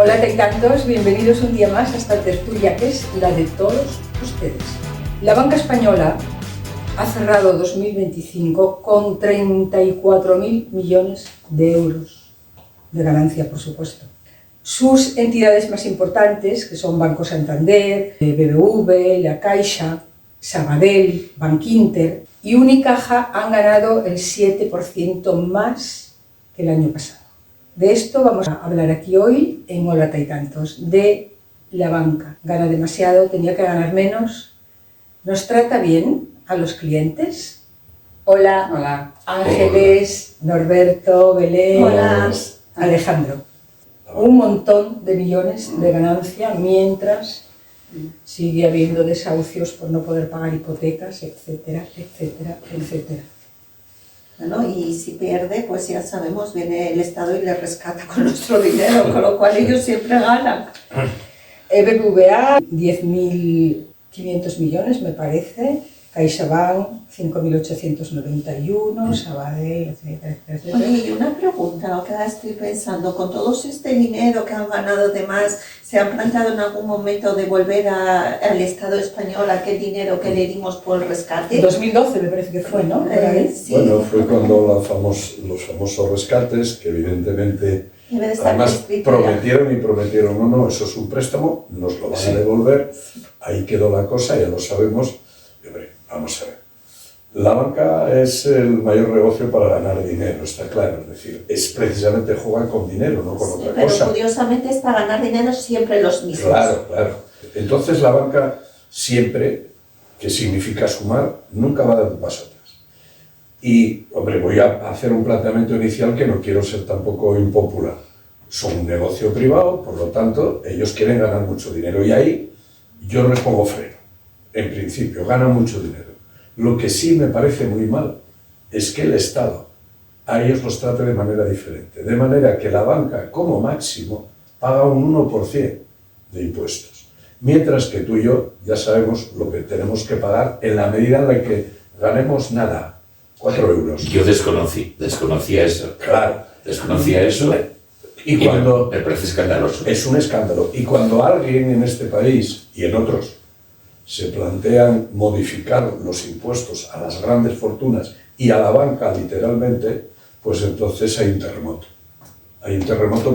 Hola Taitantos, bienvenidos un día más a esta tertulia que es la de todos ustedes. La banca española ha cerrado 2025 con 34.000 millones de euros de ganancia, por supuesto. Sus entidades más importantes, que son Banco Santander, BBV, La Caixa, Sabadell, Bankinter y Unicaja, han ganado el 7% más que el año pasado. De esto vamos a hablar aquí hoy en Hola Taitantos, de la banca. Gana demasiado, tenía que ganar menos. ¿Nos trata bien a los clientes? Hola. Hola. Ángeles, Norberto, Belén, Hola. Alejandro. Un montón de millones de ganancia mientras sigue habiendo desahucios por no poder pagar hipotecas, etcétera, etcétera, etcétera. Bueno, y si pierde, pues ya sabemos, viene el Estado y le rescata con nuestro dinero, con lo cual ellos siempre ganan. BBVA, 10.500 millones, me parece. CaixaBank, 5.891, Sabadell, etcétera, etcétera. Oye, y una pregunta, ahora estoy pensando, con todo este dinero que han ganado de más, ¿se han planteado en algún momento devolver al Estado español aquel dinero que le dimos por el rescate? 2012 me parece que fue, ¿no? Sí. Bueno, fue cuando lanzamos los famosos rescates, que evidentemente, además prometieron, no, eso es un préstamo, nos lo van a devolver, ahí quedó la cosa, ya lo sabemos. Y hombre, vamos a ver. La banca es el mayor negocio para ganar dinero, está claro. Es decir, es precisamente jugar con dinero, no con otra cosa. Pero curiosamente es para ganar dinero siempre los mismos. Claro, claro. Entonces la banca siempre, que significa sumar, nunca va a dar un paso atrás. Y, hombre, voy a hacer un planteamiento inicial que no quiero ser tampoco impopular. Son un negocio privado, por lo tanto, ellos quieren ganar mucho dinero. Y ahí yo no les pongo freno. En principio, ganan mucho dinero. Lo que sí me parece muy mal es que el Estado a ellos los trate de manera diferente. De manera que la banca, como máximo, paga un 1% de impuestos. Mientras que tú y yo ya sabemos lo que tenemos que pagar en la medida en la que ganemos nada, 4 euros. Yo desconocía eso. Claro. Desconocía eso. Y cuando me parece escandaloso. es un escándalo. Y cuando alguien en este país y en otros se plantean modificar los impuestos a las grandes fortunas y a la banca literalmente, pues entonces hay un terremoto. Hay un terremoto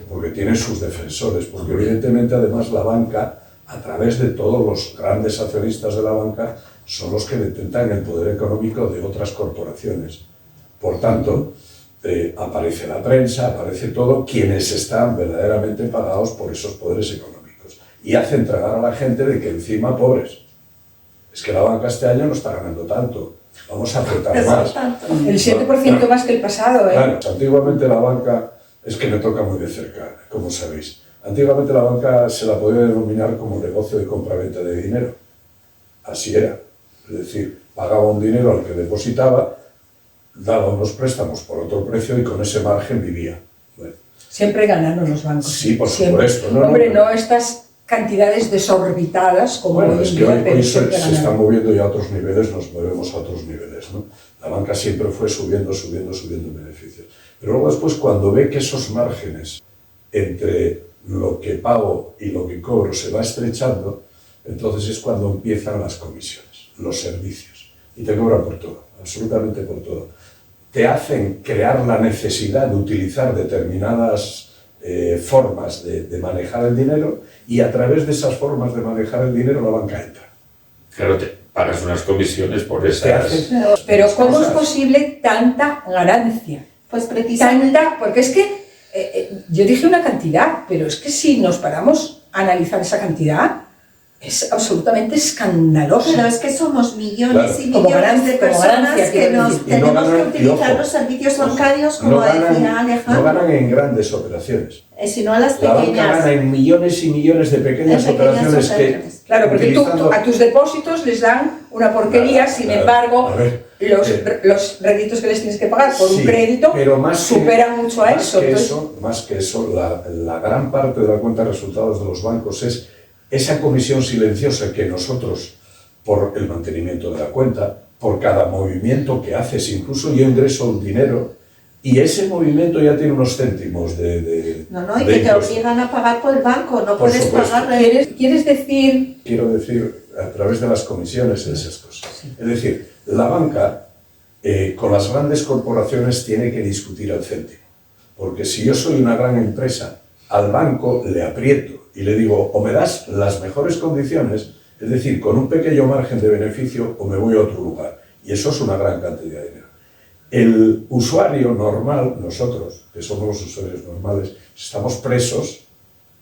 porque tiene sus defensores, porque evidentemente además la banca, a través de todos los grandes accionistas de la banca, son los que detentan el poder económico de otras corporaciones. Por tanto, aparece la prensa, aparece todo, quienes están verdaderamente pagados por esos poderes económicos. Y hacen tragar a la gente de que encima, pobres, es que la banca este año no está ganando tanto, vamos a apretar más. El 7% más que el pasado, ¿eh? Claro, antiguamente la banca, es que me toca muy de cerca, como sabéis, antiguamente la banca se la podía denominar como negocio de compra-venta de dinero. Así era, es decir, pagaba un dinero al que depositaba, daba unos préstamos por otro precio y con ese margen vivía. Bueno. Siempre ganaron los bancos. Sí, por siempre. supuesto. Hombre, no estas cantidades desorbitadas como bueno, hoy es en que día, hoy pero se siempre están ganaron. moviendo ya a otros niveles, nos movemos a otros niveles, ¿no? La banca siempre fue subiendo beneficios. Pero luego después, cuando ve que esos márgenes entre lo que pago y lo que cobro se va estrechando, entonces es cuando empiezan las comisiones, los servicios. Y te cobran por todo, absolutamente por todo. Te hacen crear la necesidad de utilizar determinadas formas de manejar el dinero y a través de esas formas de manejar el dinero la banca entra. Claro, te pagas unas comisiones por esas... Pero ¿cómo es posible tanta ganancia? Pues precisamente... Tanta, porque es que yo dije una cantidad, pero es que si nos paramos a analizar esa cantidad, es absolutamente escandaloso. Pero es que somos millones Claro. y Como millones ganancia, de como personas ganancia, que quiero nos decir. Y no tenemos que ganan, utilizar y ojo, los servicios bancarios, como no decía ganan Alejandro, en grandes operaciones. sino a las La banca pequeñas. gana en millones y millones de pequeñas En pequeñas operaciones operaciones. que... Claro, porque utilizando- a tus depósitos les dan una porquería, Nada, sin nada. embargo, A ver, los réditos que les tienes que pagar por un sí, crédito pero superan mucho a eso. Entonces, Más que eso, la gran parte de la cuenta de resultados de los bancos es esa comisión silenciosa que nosotros, por el mantenimiento de la cuenta, por cada movimiento que haces, incluso yo ingreso un dinero Y ese movimiento ya tiene unos céntimos y que te obligan a pagar por el banco, no puedes pagar. ¿Quieres decir? Quiero decir, a través de las comisiones y esas cosas. Es decir, la banca, con las grandes corporaciones, tiene que discutir al céntimo. Porque si yo soy una gran empresa, al banco le aprieto y le digo, o me das las mejores condiciones, es decir, con un pequeño margen de beneficio, o me voy a otro lugar. Y eso es una gran cantidad de dinero. El usuario normal, nosotros, que somos los usuarios normales, estamos presos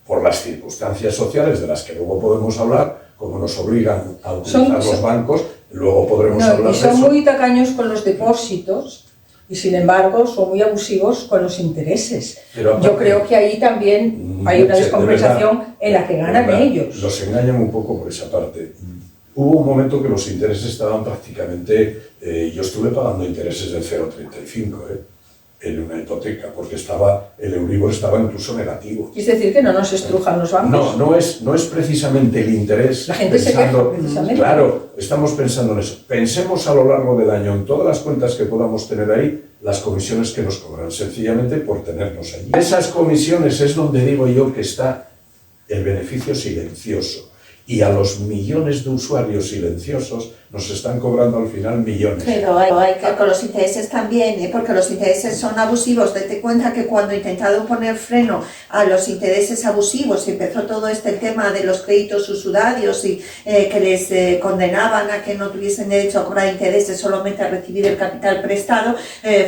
por las circunstancias sociales de las que luego podemos hablar, como nos obligan a utilizar los bancos, luego podremos hablar de eso. Y son muy tacaños con los depósitos y, sin embargo, son muy abusivos con los intereses. Pero aparte, yo creo que ahí también hay una descompensación en la que ganan ellos. Los engañan un poco por esa parte. Hubo un momento que los intereses estaban prácticamente... yo estuve pagando intereses del 0,35 en una hipoteca, porque el Euribor estaba incluso negativo. Es decir, que no nos estrujan los bancos. No es precisamente el interés. La gente se queja, precisamente. Claro, estamos pensando en eso. Pensemos a lo largo del año, en todas las cuentas que podamos tener ahí, las comisiones que nos cobran, sencillamente por tenernos allí. Esas comisiones es donde digo yo que está el beneficio silencioso. Y a los millones de usuarios silenciosos nos están cobrando al final millones. Pero hay que con los intereses también, porque los intereses son abusivos. Date cuenta que cuando intentaron poner freno a los intereses abusivos y empezó todo este tema de los créditos usurarios y que les condenaban a que no tuviesen derecho a cobrar intereses, solamente a recibir el capital prestado,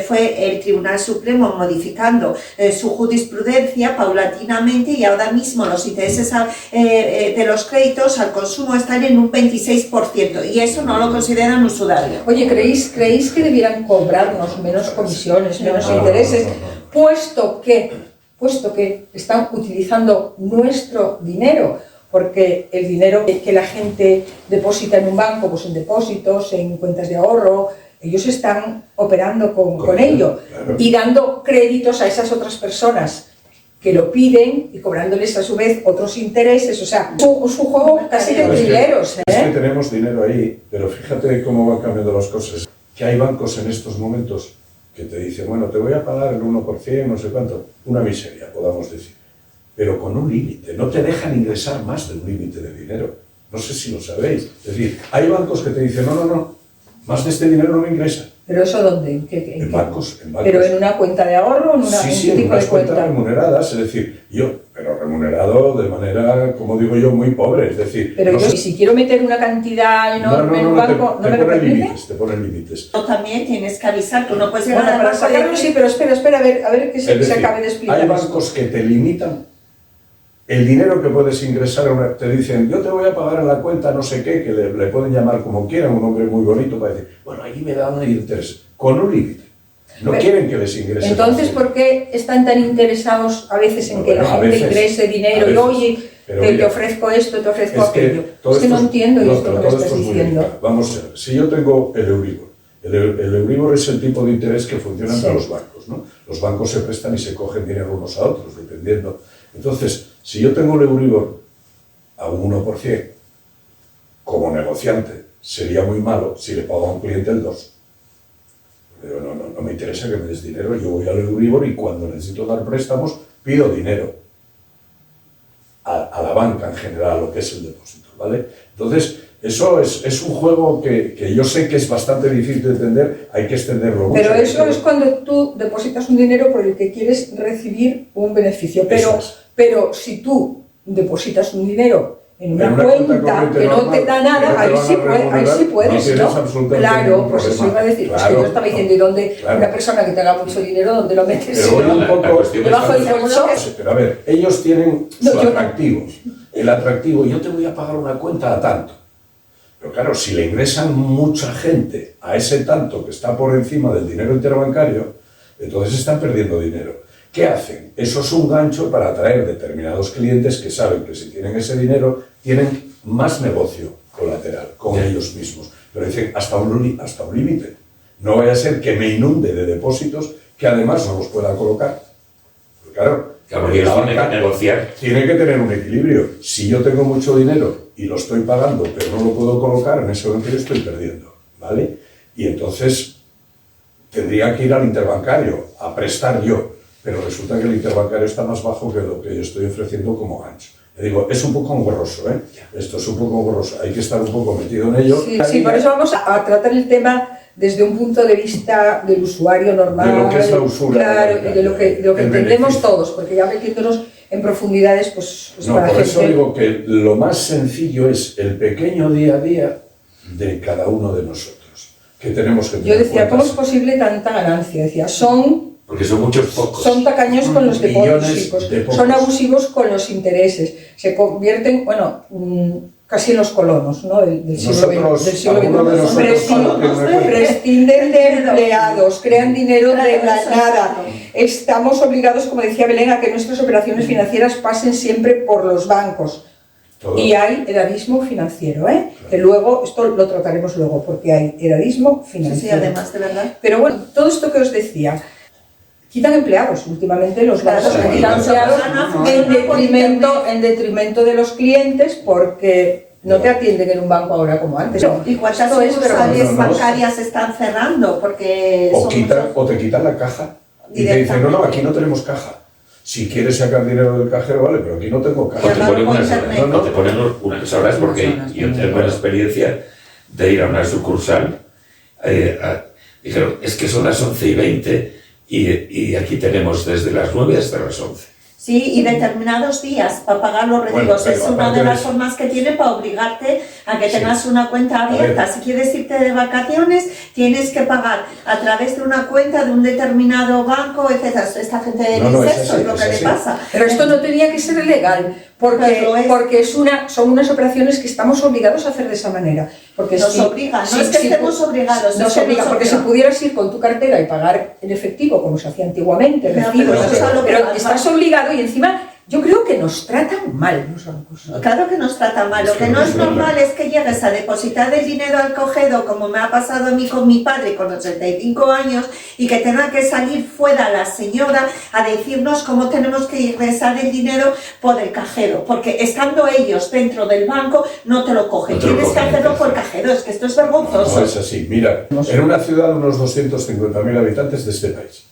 fue el Tribunal Supremo modificando su jurisprudencia paulatinamente, y ahora mismo los intereses de los créditos al consumo están en un 26%, y eso no lo consideran usuario. Oye, ¿creéis que debieran cobrarnos menos comisiones, menos intereses, puesto que están utilizando nuestro dinero? Porque el dinero que la gente deposita en un banco, pues en depósitos, en cuentas de ahorro, ellos están operando con ello, claro, y dando créditos a esas otras personas que lo piden y cobrándoles a su vez otros intereses. O sea, es un juego casi de trileros. Es que tenemos dinero ahí, pero fíjate cómo van cambiando las cosas. Que hay bancos en estos momentos que te dicen, bueno, te voy a pagar el 1%, no sé cuánto, una miseria, podamos decir, pero con un límite. No te dejan ingresar más de un límite de dinero. No sé si lo sabéis. Es decir, hay bancos que te dicen, no, más de este dinero no me ingresa. ¿Pero eso dónde? En bancos. ¿Pero en una cuenta de ahorro? ¿En Sí, en unas cuentas remuneradas, es decir, pero remunerado de manera, como digo yo, muy pobre, es decir... Pero si quiero meter una cantidad enorme en un banco, ¿no me lo permite? Te ponen límites. O también tienes que avisar, tú no puedes llegar al banco. Para sacarlo sí, pero espera, a ver que se acabe de explicar. Hay bancos que te limitan el dinero que puedes ingresar, te dicen, yo te voy a pagar en la cuenta no sé qué, que le pueden llamar como quieran, un nombre muy bonito para decir, bueno, allí me dan interés, con un límite. No quieren que les ingrese. Entonces, ¿por qué están tan interesados a veces en que la gente ingrese dinero? Y oye, te ofrezco esto, te ofrezco aquello. Es que no entiendo esto que me estás diciendo. Vamos a ver, si yo tengo el Euribor, el Euribor es el tipo de interés que funciona entre los bancos, ¿no? Los bancos se prestan y se cogen dinero unos a otros, dependiendo. Entonces, si yo tengo el Euribor a un 1%, como negociante, sería muy malo si le pago a un cliente el 2%. Pero no me interesa que me des dinero, yo voy al Euribor y cuando necesito dar préstamos, pido dinero a la banca en general, lo que es el depósito, ¿vale? Entonces, eso es un juego que yo sé que es bastante difícil de entender, hay que extenderlo mucho. Pero eso es cuando tú depositas un dinero por el que quieres recibir un beneficio. Pero si tú depositas un dinero en una cuenta que no te da nada, ahí sí puedes, ¿no? Claro, pues eso iba a decir. Claro, es que yo estaba diciendo, ¿y dónde una persona que tenga mucho dinero, dónde lo metes? Pero un poco debajo del colchón. Pero a ver, ellos tienen su atractivo. El atractivo, yo te voy a pagar una cuenta a tanto. Pero claro, si le ingresan mucha gente a ese tanto que está por encima del dinero interbancario, entonces están perdiendo dinero. ¿Qué hacen? Eso es un gancho para atraer determinados clientes que saben que si tienen ese dinero, tienen más negocio colateral con ellos mismos. Pero dicen, hasta un límite. No vaya a ser que me inunde de depósitos que además no los pueda colocar. Pero claro, ellos tienen que negociar. Tiene que tener un equilibrio. Si yo tengo mucho dinero y lo estoy pagando, pero no lo puedo colocar, en ese momento yo estoy perdiendo, ¿vale? Y entonces, tendría que ir al interbancario a prestar yo, pero resulta que el interbancario está más bajo que lo que yo estoy ofreciendo como gancho. Le digo, es un poco engorroso, ¿eh? Esto es un poco engorroso, hay que estar un poco metido en ello. Sí, por eso vamos a tratar el tema desde un punto de vista del usuario normal, de lo que es la usura, claro, de lo que entendemos beneficio. todos, porque ya metiéndonos en profundidades, pues No, para por gente... eso digo que lo más sencillo es el pequeño día a día de cada uno de nosotros, que tenemos que tener Yo decía, ¿cómo es cuentas. posible tanta ganancia? Decía, Porque son muchos pocos. son tacaños con los Millones depósitos, de pocos. son abusivos con los intereses, se convierten, bueno, casi en los colonos, ¿no? Del siglo Nosotros, XX, alguno de nosotros prescinden de empleados, crean dinero de la Claro, nada. exacto. Estamos obligados, como decía Belén, a que nuestras operaciones financieras pasen siempre por los bancos. Todo. Y hay edadismo financiero, ¿eh? Que luego, esto lo trataremos luego, porque hay edadismo Sí, financiero. sí, además, de verdad. Pero bueno, todo esto que os decía, quitan empleados. Últimamente los Claro, bancos sí, quitan claro. empleados en detrimento de los clientes porque no te atienden en un banco ahora como antes. ¿Y cuántas Esto es sucursales vergonzoso. bancarias están cerrando? Porque O, son o te quitan la caja y te dicen, no, aquí no tenemos caja. Si quieres sacar dinero del cajero, vale, pero aquí no tengo O caja. te ponen por unas horas, internet. no, te ponen unas horas porque yo tengo la experiencia de ir a una sucursal, dijeron, es que son las 11:20 y aquí tenemos desde las 9 hasta las 11. Sí, y determinados días para pagar los recibos. Bueno, pero es una aparte de de las eso- formas que tiene para obligarte a que Sí. tengas una cuenta abierta. Si quieres irte de vacaciones, tienes que pagar a través de una cuenta de un determinado banco, etc. Esta gente No, no, dice es eso, así, es lo es que así. le pasa. Pero esto no tenía que ser legal, porque, Pues lo es. porque son unas operaciones que estamos obligados a hacer de esa manera. Porque Nos obliga, no es que estemos obligados, Nos es que obliga, nos porque obliga. si pudieras ir con tu cartera y pagar en efectivo, como se hacía antiguamente, Pero recibos, eso es a lo que pero vas, estás obligado y encima yo creo que nos tratan mal los bancos. Claro que nos trata mal. Lo Es que que no no es es verdad. normal es que llegues a depositar el dinero al cogedo, como me ha pasado a mí con mi padre con 85 años, y que tenga que salir fuera la señora a decirnos cómo tenemos que ingresar el dinero por el cajero. Porque estando ellos dentro del banco, no te lo cogen. No te lo Tienes que cogen, hacerlo por entonces. cajero. Es que esto es vergonzoso. No es así. Mira, en una ciudad de unos 250.000 habitantes de este país,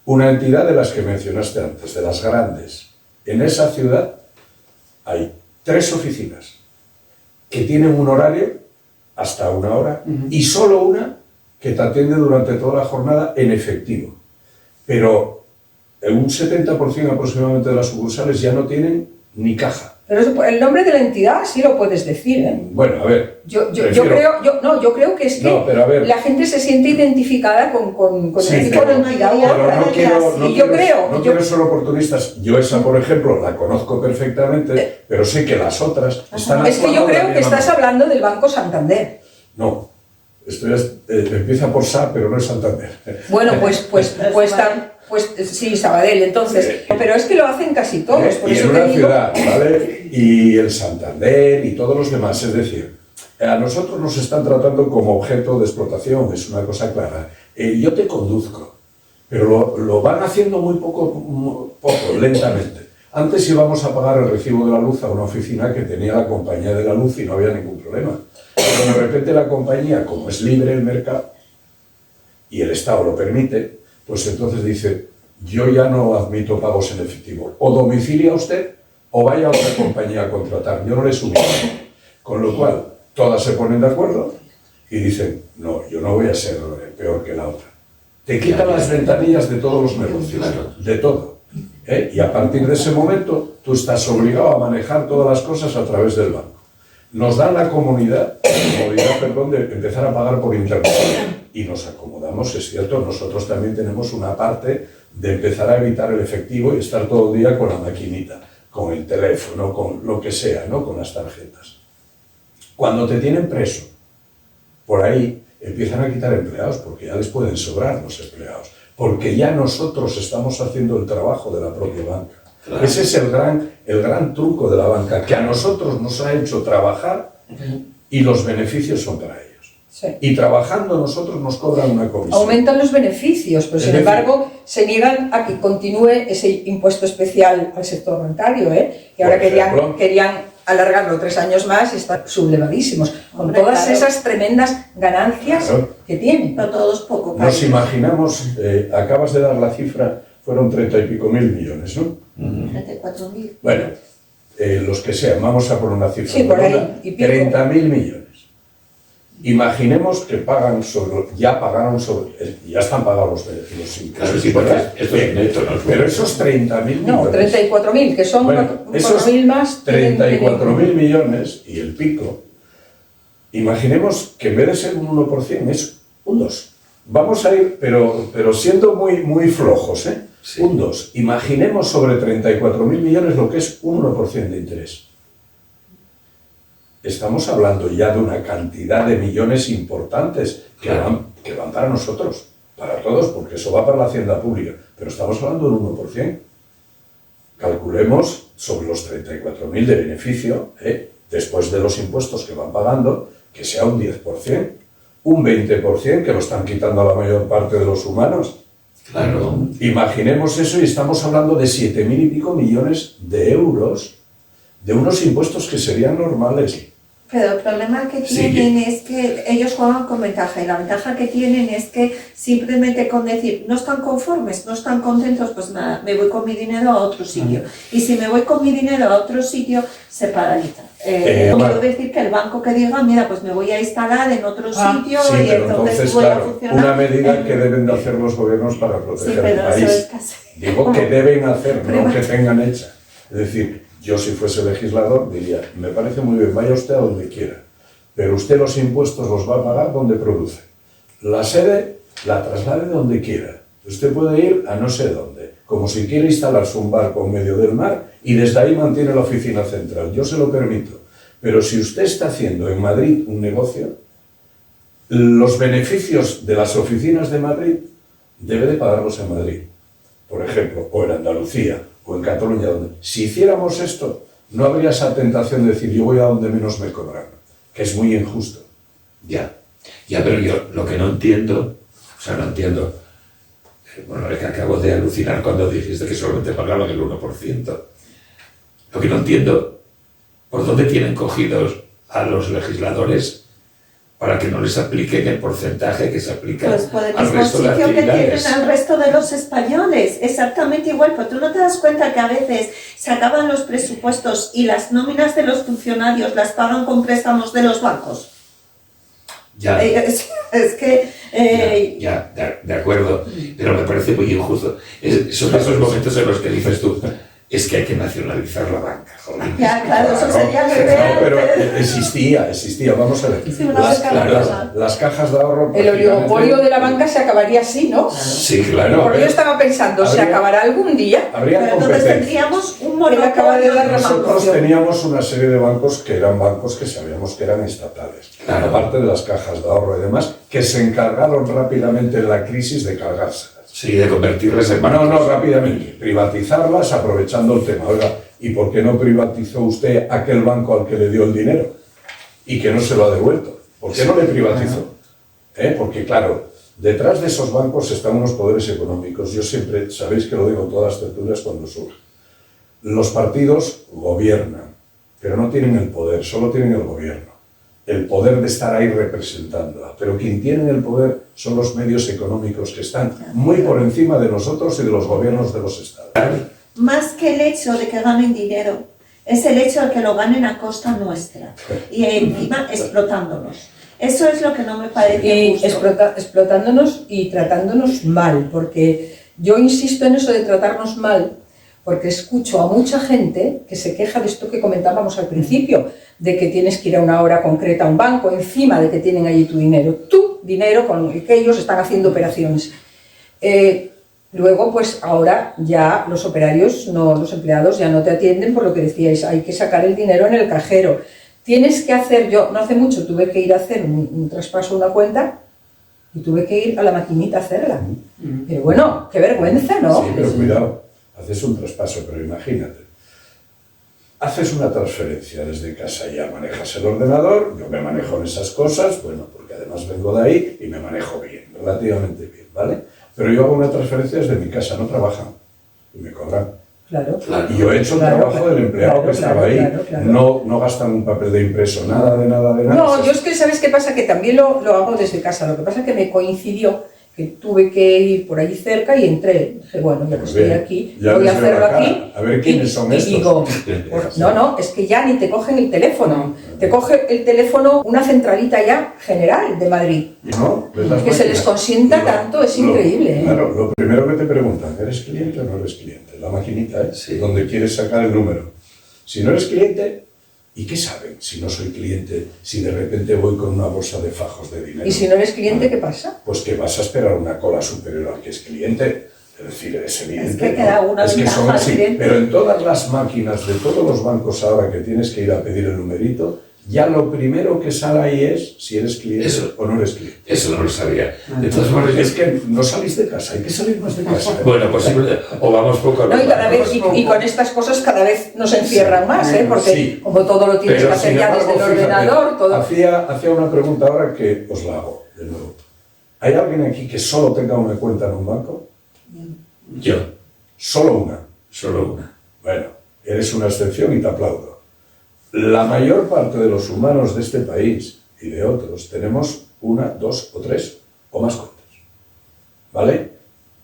una entidad de las que mencionaste antes, de las grandes, en esa ciudad hay 3 oficinas que tienen un horario hasta 1 hora y solo una que te atiende durante toda la jornada en efectivo. Pero en un 70% aproximadamente de las sucursales ya no tienen ni caja. Pero el nombre de la entidad sí lo puedes decir, ¿eh? Bueno, a ver. Yo prefiero- creo que es que No, pero a ver. la gente se siente identificada con Sí, el tipo de pero- entidad u pero otra. Pero no quiero, no Y yo quiero- creo- no yo- quiero ser oportunistas. Yo esa, por ejemplo, la conozco perfectamente, pero sé que las otras están Es que yo actuando de la creo que misma estás manera. hablando del Banco Santander. No, empieza por SA, pero no es Santander. Bueno, pues sí, Sabadell, entonces. Pero es que lo hacen casi todos, por Y eso en te una digo. ciudad, ¿vale? Y el Santander y todos los demás, es decir, a nosotros nos están tratando como objeto de explotación, es una cosa clara. Yo te conduzco, pero lo van haciendo muy poco, lentamente. Antes íbamos a pagar el recibo de la luz a una oficina que tenía la compañía de la luz y no había ningún problema. Pero de repente la compañía, como es libre el mercado y el Estado lo permite, pues entonces dice, yo ya no admito pagos en efectivo. O domicilia usted o vaya a otra compañía a contratar. Yo no le subo. Con lo cual, todas se ponen de acuerdo y dicen, no, yo no voy a ser peor que la otra. Te quitan las ventanillas de todos los negocios, de todo. Y a partir de ese momento, tú estás obligado a manejar todas las cosas a través del banco. Nos dan la comodidad de empezar a pagar por internet. Y nos acomodamos, es cierto, nosotros también tenemos una parte de empezar a evitar el efectivo y estar todo el día con la maquinita, con el teléfono, con lo que sea, ¿no? Con las tarjetas. Cuando te tienen preso, por ahí empiezan a quitar empleados, porque ya les pueden sobrar los empleados, porque ya nosotros estamos haciendo el trabajo de la propia banca. Claro. Ese es el gran truco de la banca, que a nosotros nos ha hecho trabajar y los beneficios son para ellos. Sí. Y trabajando nosotros nos cobran una comisión. Aumentan los beneficios, pero sin embargo se niegan a que continúe ese impuesto especial al sector bancario, que ahora querían alargarlo 3 años más y estar sublevadísimos, con Hombre, todas claro. esas tremendas ganancias Claro. que tienen. Pero todo es poco. Nos cariño. imaginamos, acabas de dar la cifra, fueron 30 y pico mil millones, ¿no? 34.000. Bueno, los que sean, vamos a poner una cifra. Sí, por ahí, redonda, y pico. 30.000 millones. Imaginemos que pagan ya pagaron ya están pagados los impuestos. Claro, sí, porque ¿verdad? esto es neto, ¿no? Pero esos 30.000 No, millones. 34.000, que son Bueno, 4.000 más. tienen 34.000 millones y el pico, imaginemos que en vez de ser un 1% es un 2%. Vamos a ir, pero siendo muy flojos, ¿eh? Sí. Un 2%. Imaginemos sobre 34.000 millones lo que es un 1% de interés. Estamos hablando ya de una cantidad de millones importantes Claro. que van para nosotros, para todos, porque eso va para la hacienda pública. Pero estamos hablando del 1%. Calculemos sobre los 34.000 de beneficio, después de los impuestos que van pagando, que sea un 10%, un 20% que lo están quitando a la mayor parte de los humanos. Claro. Imaginemos eso y estamos hablando de 7.000 y pico millones de euros de unos impuestos que serían normales. Pero el problema que Sí. tienen es que ellos juegan con ventaja y la ventaja que tienen es que simplemente con decir no están conformes, no están contentos, pues nada, me voy con mi dinero a otro sitio. Y si me voy con mi dinero a otro sitio, se paraliza. No bueno. quiero decir que el banco que diga, mira, pues me voy a instalar en otro sitio Sí, y pero entonces entonces, voy a claro, funcionar. una medida que deben de hacer los gobiernos para Sí, proteger el pero eso país. es casi... Digo que deben hacer, no Prima. que tengan hecha. Es decir, yo si fuese legislador diría, me parece muy bien, vaya usted a donde quiera, pero usted los impuestos los va a pagar donde produce. La sede la traslade donde quiera. Usted puede ir a no sé dónde, como si quiere instalarse un barco en medio del mar y desde ahí mantiene la oficina central. Yo se lo permito. Pero si usted está haciendo en Madrid un negocio, los beneficios de las oficinas de Madrid debe de pagarlos en Madrid. Por ejemplo, o en Andalucía, o en Cataluña. Si hiciéramos esto, no habría esa tentación de decir yo voy a donde menos me cobran, que es muy injusto. Ya, pero yo lo que no entiendo, bueno, es que acabo de alucinar cuando dijiste que solamente pagaban el 1%. Lo que no entiendo, ¿por dónde tienen cogidos a los legisladores para que no les apliquen el porcentaje que se aplica Pues por el al mismo resto de sitio que tienen actividades? al resto de los españoles, exactamente igual, pero tú no te das cuenta que a veces se acaban los presupuestos y las nóminas de los funcionarios las pagan con préstamos de los bancos. Ya, Es que... de acuerdo, pero me parece muy injusto. Son esos momentos en los que dices tú, es que hay que nacionalizar la banca, joder. Ya, claro, eso sería lo No, ideal. pero existía, vamos a ver. Sí, una banca Las cajas de ahorro... El oligopolio de la banca se acabaría así, ¿no? Sí, claro. Porque yo estaba pensando, ¿se habría- acabará algún día? Habría Pero entonces competencia. tendríamos un Él acaba de monopolio dar de razón. Nosotros bancos. teníamos una serie de bancos que eran bancos que sabíamos que eran estatales, Claro. aparte de las cajas de ahorro y demás, que se encargaron rápidamente en la crisis de cargárselas. Sí, de convertirles en No, bancos. rápidamente, privatizarlas aprovechando el tema. Oiga, ¿y por qué no privatizó usted aquel banco al que le dio el dinero y que no se lo ha devuelto? ¿Por qué no le privatizó? Porque claro, detrás de esos bancos están unos poderes económicos. Yo siempre, sabéis que lo digo en todas las tertulias cuando surge. Los partidos gobiernan, pero no tienen el poder, solo tienen el gobierno. El poder de estar ahí representándola. Pero quien tiene el poder son los medios económicos que están muy por encima de nosotros y de los gobiernos de los estados. Más que el hecho de que ganen dinero, es el hecho de que lo ganen a costa nuestra y encima explotándonos. Eso es lo que no me parece Y justo. explotándonos y tratándonos mal, porque yo insisto en eso de tratarnos mal, porque escucho a mucha gente que se queja de esto que comentábamos al principio, de que tienes que ir a una hora concreta a un banco, encima de que tienen allí tu dinero con el que ellos están haciendo operaciones. Luego, pues ahora ya los operarios, los empleados ya no te atienden por lo que decíais, hay que sacar el dinero en el cajero. Tienes que hacer, yo no hace mucho tuve que ir a hacer un traspaso de una cuenta y tuve que ir a la maquinita a hacerla. Pero bueno, qué vergüenza, ¿no? Sí, pero cuidado, haces un traspaso, pero imagínate. Haces una transferencia desde casa, ya manejas el ordenador, yo me manejo en esas cosas, bueno, porque además vengo de ahí y me manejo bien, relativamente bien, ¿vale? Pero yo hago una transferencia desde mi casa, no trabajan y me cobran. Claro. Y yo he hecho el trabajo del empleado que estaba ahí. Claro. No gastan un papel de impreso, nada de nada. No, yo es que, ¿sabes qué pasa? Que también lo hago desde casa. Lo que pasa es que me coincidió que tuve que ir por allí cerca y entré. Dije, bueno, ya que Pues estoy bien, aquí, ya voy a les veo hacerlo la cara. aquí. A ver quiénes son estos. Y digo, no, es que ya ni te cogen el teléfono. Te coge el teléfono una centralita ya general de Madrid. ¿No? ¿Ves las Que se les máquinas? consienta tanto, es increíble. Claro, lo primero que te preguntan, ¿eres cliente o no eres cliente? La maquinita, ¿eh? Sí. Donde quieres sacar el número. Si no eres cliente, ¿y qué saben si no soy cliente, si de repente voy con una bolsa de fajos de dinero? Y si no eres cliente, ¿qué pasa? Pues que vas a esperar una cola superior al que es cliente. Es decir, es evidente. Es que queda una Es que ventaja son al así. cliente. Pero en todas las máquinas de todos los bancos ahora que tienes que ir a pedir el numerito, ya lo primero que sale ahí es si eres cliente Eso. o no eres cliente. Eso no lo sabía. De todas formas, Es que no salís de casa, hay que salir más de casa. ¿eh? bueno, posible, o vamos poco a No, y cada vez, bancos. y con estas cosas cada vez nos encierran más, porque Sí. como todo lo tienes Pero, que hacer sin ya embargo, desde el fíjate, ordenador, todo. Hacía una pregunta ahora que os la hago de nuevo. ¿Hay alguien aquí que solo tenga una cuenta en un banco? Yo, Solo una. solo una. Bueno, eres una excepción y te aplaudo. La mayor parte de los humanos de este país y de otros tenemos una, dos o tres o más cuentas. ¿Vale?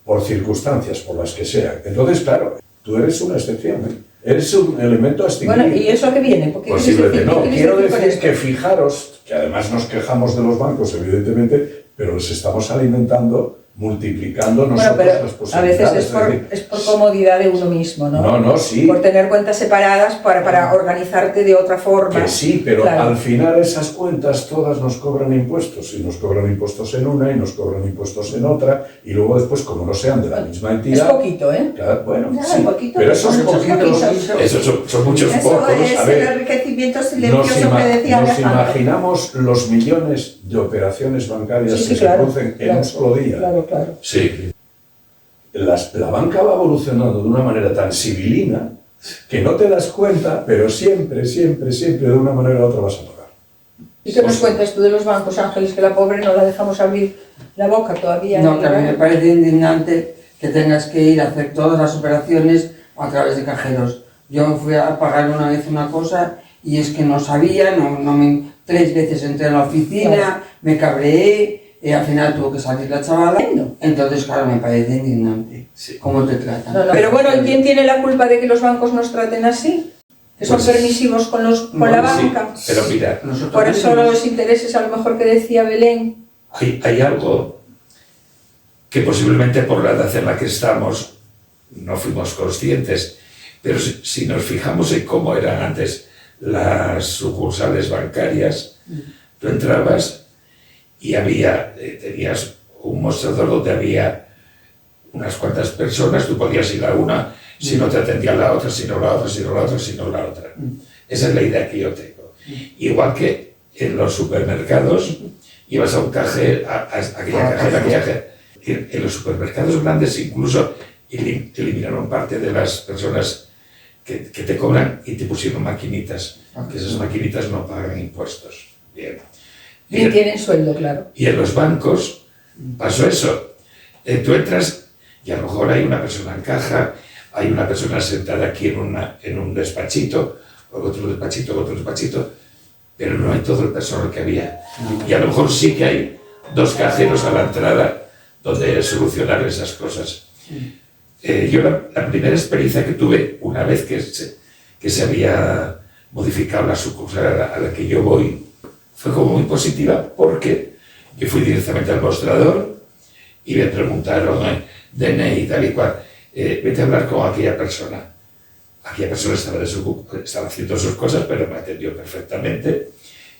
Por circunstancias, por las que sean. Entonces, claro, tú eres una excepción, ¿eh? Eres un elemento a extinguir. Bueno, ¿y eso a qué viene? ¿Por qué quieres Posiblemente decir- no. qué quieres Quiero decir con decir esto? que fijaros, que además nos quejamos de los bancos, evidentemente, pero los estamos alimentando, multiplicando Bueno, nosotros pero las a posibilidades. veces es por comodidad de uno mismo, ¿no? No, sí. Por tener cuentas separadas para organizarte de otra forma. Que sí, pero Claro. al final esas cuentas todas nos cobran impuestos, y nos cobran impuestos en una, y nos cobran impuestos en otra, y luego después, como no sean de la misma Es entidad... poquito, ¿eh? Claro, bueno, Ya, sí, poquito, pero esos muchos poquitos... poquitos. Esos son muchos Eso pocos. es a ver, el enriquecimiento Nos, silencioso que decía nos Alejandro. imaginamos los millones de operaciones bancarias Sí, que claro, se producen en claro, un solo día. Claro. Sí. La banca va evolucionando de una manera tan sibilina que no te das cuenta, pero siempre, de una manera u otra vas a pagar. ¿Y qué nos cuentas tú de los bancos, Ángeles, que la pobre no la dejamos abrir la boca todavía? No, que a mí me parece indignante que tengas que ir a hacer todas las operaciones a través de cajeros. Yo fui a pagar una vez una cosa y es que no sabía, 3 veces entré a la oficina, Claro. me cabreé, y al final tuvo que salir la chavala. Entonces, claro, me parece indignante Sí. cómo te tratan. No. Pero bueno, ¿y quién tiene la culpa de que los bancos nos traten así? Que son Pues, permisivos con la banca. Sí, pero mira, Nosotros Por eso tenemos- los intereses, a lo mejor que decía Belén. hay algo que posiblemente por la edad en la que estamos no fuimos conscientes, pero si nos fijamos en cómo eran antes las sucursales bancarias, tú entrabas y tenías un mostrador donde había unas cuantas personas, tú podías ir a una, si no te atendía la otra, si no la otra, si no la otra, si no la otra. Esa es la idea que yo tengo. Igual que en los supermercados, ibas a un cajero, aquella cajera. En los supermercados grandes incluso eliminaron parte de las personas que te cobran y te pusieron maquinitas, que esas maquinitas no pagan impuestos. Bien. Y tienen sueldo, claro. Y en los bancos pasó eso. Tú entras y a lo mejor hay una persona en caja, hay una persona sentada aquí en un despachito, otro despachito, pero no hay todo el personal que había. Y a lo mejor sí que hay 2 cajeros a la entrada donde solucionar esas cosas. Yo la primera experiencia que tuve, una vez que se había modificado la sucursal a la que yo voy, fue como muy positiva porque yo fui directamente al mostrador y me preguntaron DNI y tal y cual, vete a hablar con aquella persona. Aquella persona estaba haciendo sus cosas, pero me atendió perfectamente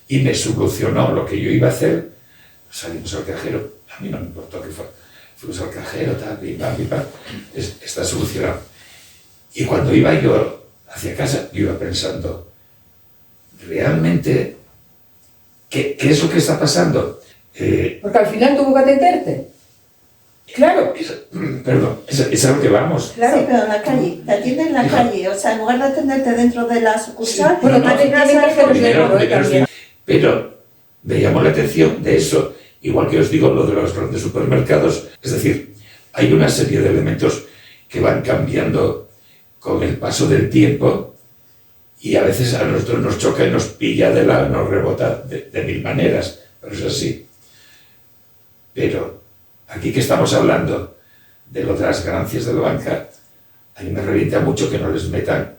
y me solucionó lo que yo iba a hacer. Salimos al cajero, a mí no me importó que fuimos al cajero, tal, pim, pam, está solucionado. Y cuando iba yo hacia casa, yo iba pensando, realmente, ¿qué es lo que está pasando? Porque al final tuvo que atenderte. Claro. Perdón, es a lo que vamos. Claro. Sí, pero en la calle, te atienden en la calle, o sea, en lugar de atenderte dentro de la sucursal, Bueno, no tienen llegas al cajeros de Primero, oro, también. pero me llamó la atención de eso, igual que os digo lo de los grandes supermercados, es decir, hay una serie de elementos que van cambiando con el paso del tiempo, y a veces a nosotros nos choca y nos pilla nos rebota de mil maneras, pero es así. Pero aquí que estamos hablando de lo de las ganancias de la banca, a mí me revienta mucho que no les metan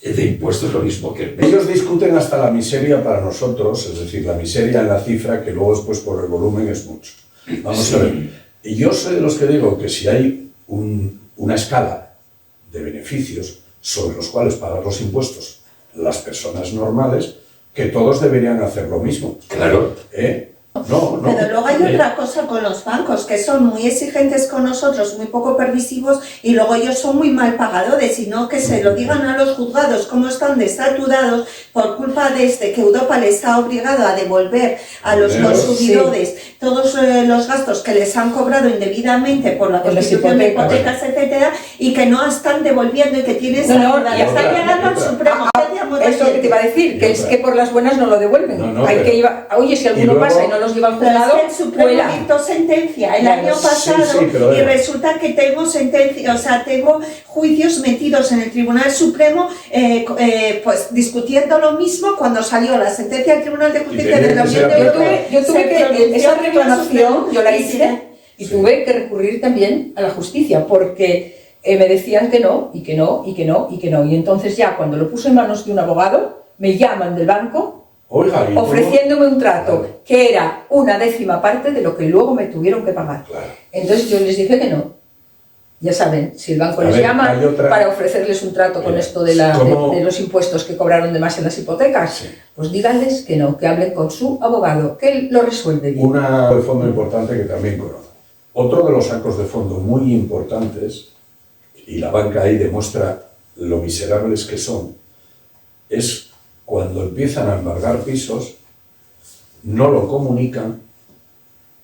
de impuestos lo mismo que... Ellos discuten hasta la miseria para nosotros, es decir, la miseria en la cifra, que luego después por el volumen es mucho. Vamos a ver, y yo soy de los que digo que si hay una escala de beneficios sobre los cuales pagar los impuestos las personas normales, que todos deberían hacer lo mismo. Claro. No. Pero luego hay otra cosa con los bancos, que son muy exigentes con nosotros, muy poco permisivos, y luego ellos son muy mal pagadores, y no que se lo digan a los juzgados cómo están desaturados por culpa de que Europa les ha obligado a devolver a los consumidores todos los gastos que les han cobrado indebidamente por la constitución de hipotecas, etcétera, y que no están devolviendo y que tienen esa deuda. Y están llegando al Supremo. Es lo que te iba a decir, que es que por las buenas no lo devuelven. Oye, si alguno pasa y no los lleva al juzgado, el Supremo dictó sentencia el año pasado, y resulta que tengo sentencia, o sea, tengo juicios metidos en el Tribunal Supremo, pues discutiendo lo mismo cuando salió la sentencia del Tribunal de Justicia de la Unión Europea. Yo tuve que esa reclamación, yo la hice y tuve que recurrir también a la justicia, porque me decían que no, y que no, y que no, y que no. Y entonces ya cuando lo puse en manos de un abogado, me llaman del banco, ofreciéndome un trato que era 1/10 parte de lo que luego me tuvieron que pagar. Claro. Entonces yo les dije que no. Ya saben, si el banco les llama para ofrecerles un trato con esto de los impuestos que cobraron de más en las hipotecas, pues díganles que no, que hablen con su abogado, que él lo resuelve bien. Una de fondo importante que también conozco. Otro de los sacos de fondo muy importantes, y la banca ahí demuestra lo miserables que son, es cuando empiezan a embargar pisos, no lo comunican,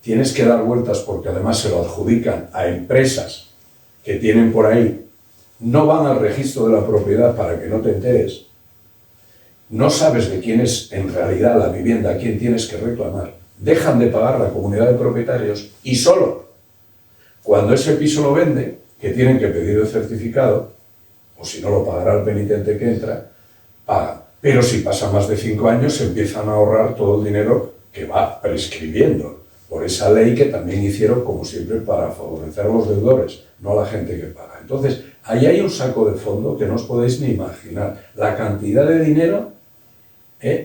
tienes que dar vueltas porque además se lo adjudican a empresas que tienen por ahí, no van al registro de la propiedad para que no te enteres, no sabes de quién es en realidad la vivienda, a quién tienes que reclamar, dejan de pagar la comunidad de propietarios y solo cuando ese piso lo vende, que tienen que pedir el certificado, o si no lo pagará el penitente que entra, pagan. Pero si pasa más de 5 años, se empiezan a ahorrar todo el dinero que va prescribiendo por esa ley que también hicieron, como siempre, para favorecer a los deudores, no a la gente que paga. Entonces, ahí hay un saco de fondo que no os podéis ni imaginar. La cantidad de dinero,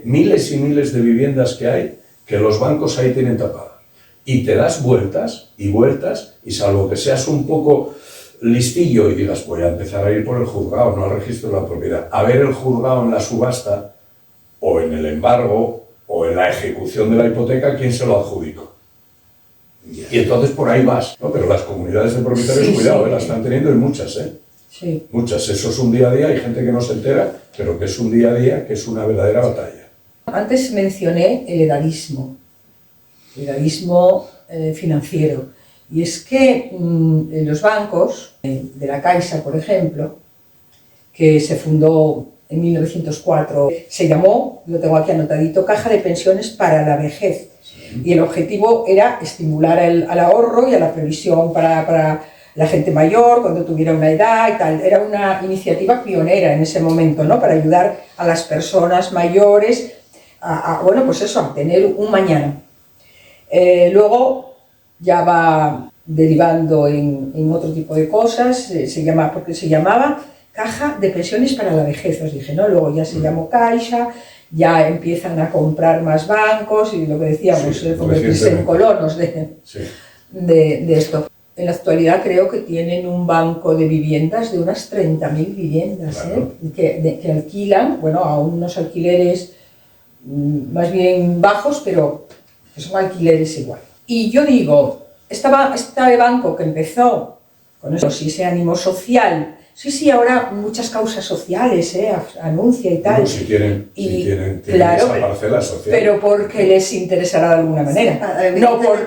miles y miles de viviendas que hay, que los bancos ahí tienen tapadas. Y te das vueltas y vueltas, y salvo que seas un poco listillo y digas, voy a empezar a ir por el juzgado, no al registro de la propiedad, a ver el juzgado en la subasta, o en el embargo, o en la ejecución de la hipoteca, ¿quién se lo adjudicó? Y entonces por ahí vas, ¿no? Pero las comunidades de propietarios, cuidado, las están teniendo y muchas, Sí. Muchas, eso es un día a día, hay gente que no se entera, pero que es un día a día, que es una verdadera batalla. Antes mencioné el edadismo financiero. Y es que los bancos, de la Caixa, por ejemplo, que se fundó en 1904, se llamó, lo tengo aquí anotadito, Caja de Pensiones para la Vejez. Sí. Y el objetivo era estimular al ahorro y a la previsión para la gente mayor, cuando tuviera una edad y tal. Era una iniciativa pionera en ese momento, ¿no? Para ayudar a las personas mayores a tener un mañana. Luego ya va derivando en otro tipo de cosas, porque se llamaba Caja de Pensiones para la Vejez, os dije, ¿no? Luego ya se llamó Caixa, ya empiezan a comprar más bancos y lo que decíamos, convertirse en colonos de esto. En la actualidad creo que tienen un banco de viviendas de unas 30.000 viviendas, claro. que alquilan, a unos alquileres más bien bajos, pero que son alquileres igual. Y yo digo, este banco que empezó con eso, ese ánimo social, ahora muchas causas sociales, anuncia y tal. Bueno, si tienen claro, esa parcela social. Pero porque les interesará de alguna manera. No por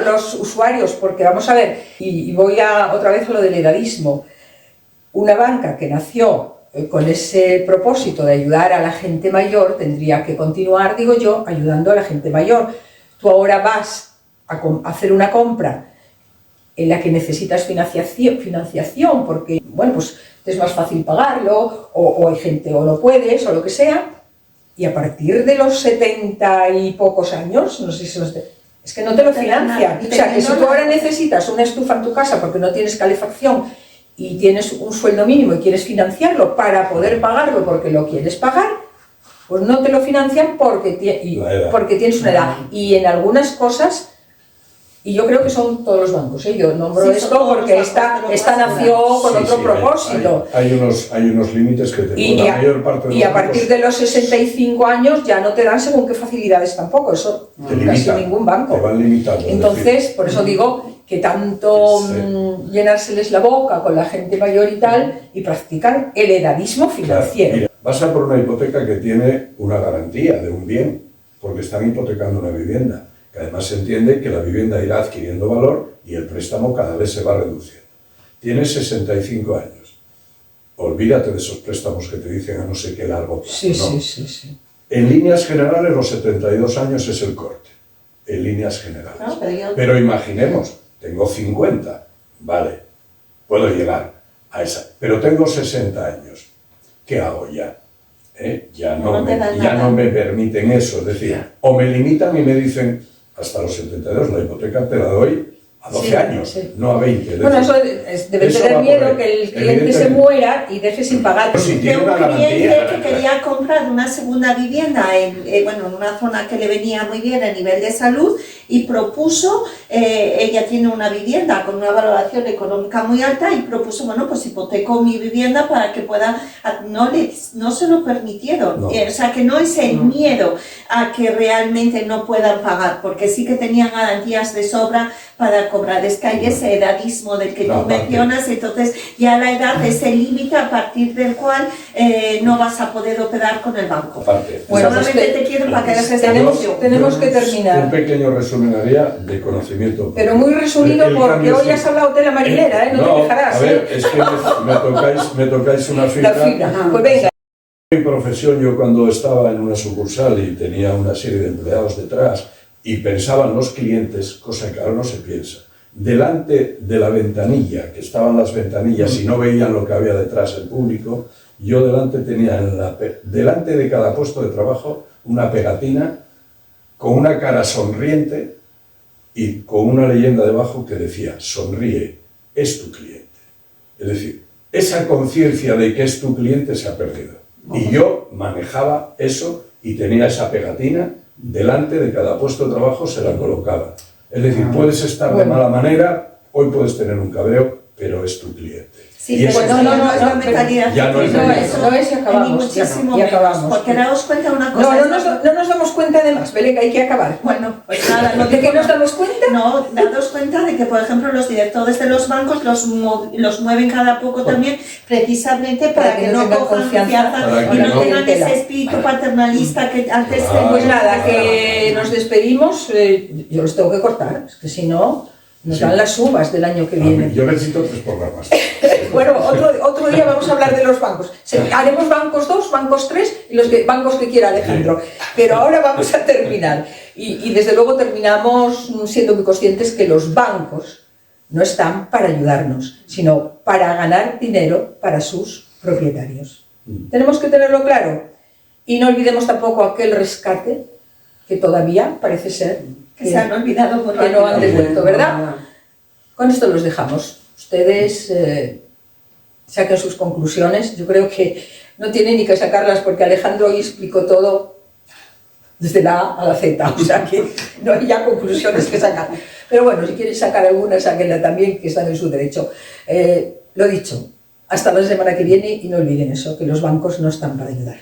los usuarios, porque vamos a ver, y voy otra vez a lo del edadismo. Una banca que nació con ese propósito de ayudar a la gente mayor tendría que continuar, digo yo, ayudando a la gente mayor. Tú ahora vas a hacer una compra en la que necesitas financiación porque bueno, pues te es más fácil pagarlo, o hay gente o no puedes, o lo que sea, y a partir de los 70 y pocos años, no sé si es que no te lo financian. O sea, que si tú ahora necesitas una estufa en tu casa porque no tienes calefacción y tienes un sueldo mínimo y quieres financiarlo para poder pagarlo porque lo quieres pagar, pues no te lo financian porque tienes una edad. Y en algunas cosas, y yo creo que son todos los bancos, yo nombro esto porque esta nació con otro propósito. Hay unos límites que la mayor parte de los y a partir de los 65 años ya no te dan según qué facilidades tampoco, eso casi ningún banco. Te van limitando. Entonces, por eso digo que tanto llenárseles la boca con la gente mayor y tal, y practican el edadismo financiero. Mira, vas a por una hipoteca que tiene una garantía de un bien, porque están hipotecando una vivienda. Además se entiende que la vivienda irá adquiriendo valor y el préstamo cada vez se va reduciendo. Tienes 65 años. Olvídate de esos préstamos que te dicen a no sé qué largo plazo. Sí. En líneas generales, los 72 años es el corte. En líneas generales. No, pero imaginemos, tengo 50, vale, puedo llegar a esa. Pero tengo 60 años. ¿Qué hago ya? Ya no me permiten eso. Es decir, o me limitan y me dicen, hasta los 72, la hipoteca te la doy a 12 años, no a 20. Bueno, eso debe tener miedo que el cliente se muera y deje sin pagar. Pues si tiene un una cliente garantía, que quería comprar una segunda vivienda en una zona que le venía muy bien a nivel de salud y propuso, ella tiene una vivienda con una valoración económica muy alta y propuso, bueno, pues hipoteco mi vivienda para que pueda, no se lo permitieron, no. O sea que no es el miedo a que realmente no puedan pagar, porque sí que tenían garantías de sobra para cobrar. Es que hay ese edadismo del que tú mencionas, entonces ya la edad es el límite a partir del cual no vas a poder operar con el banco. Bueno, solamente te quiero para que dejes de tenemos que terminar. Un pequeño resumen haría de conocimiento. Pero muy resumido porque hoy has hablado de la marinera, no te dejarás. A ver, es que me tocáis una fibra. La fibra, pues venga. En mi profesión, yo cuando estaba en una sucursal y tenía una serie de empleados detrás y pensaban los clientes, cosa que ahora no se piensa, delante de la ventanilla, que estaban las ventanillas y no veían lo que había detrás el público, yo delante tenía delante de cada puesto de trabajo una pegatina con una cara sonriente y con una leyenda debajo que decía, sonríe, es tu cliente. Es decir, esa conciencia de que es tu cliente se ha perdido. Y yo manejaba eso y tenía esa pegatina delante de cada puesto de trabajo, se la colocaba. Es decir, puedes estar de mala manera, hoy puedes tener un cabreo, pero es tu cliente. Sí, pero no es la mentalidad. Ya no es y acabamos. Y acabamos. Porque daos cuenta una cosa. No nos damos cuenta de más, Belén, que hay que acabar. Bueno, pues nada. ¿De qué nos damos cuenta? No, daos cuenta de que, por ejemplo, los directores de los bancos los mueven cada poco también, precisamente para que no cojan confianza y no tengan ese espíritu paternalista que antes tenían. Pues nada, que nos despedimos. Yo los tengo que cortar, es que si no, nos dan las uvas del año que viene. Yo necesito 3 programas. Bueno, otro día vamos a hablar de los bancos. Haremos bancos 2, bancos 3 y los bancos que quiera Alejandro. Pero ahora vamos a terminar. Y desde luego terminamos siendo muy conscientes que los bancos no están para ayudarnos, sino para ganar dinero para sus propietarios. Tenemos que tenerlo claro. Y no olvidemos tampoco aquel rescate que todavía parece ser que se han olvidado por que no han devuelto, ¿verdad? Con esto los dejamos. Ustedes saquen sus conclusiones. Yo creo que no tienen ni que sacarlas porque Alejandro hoy explicó todo desde la A a la Z, o sea que no hay ya conclusiones que sacar. Pero bueno, si quieren sacar alguna, sáquenla también, que están en su derecho. Lo dicho, hasta la semana que viene y no olviden eso, que los bancos no están para ayudar.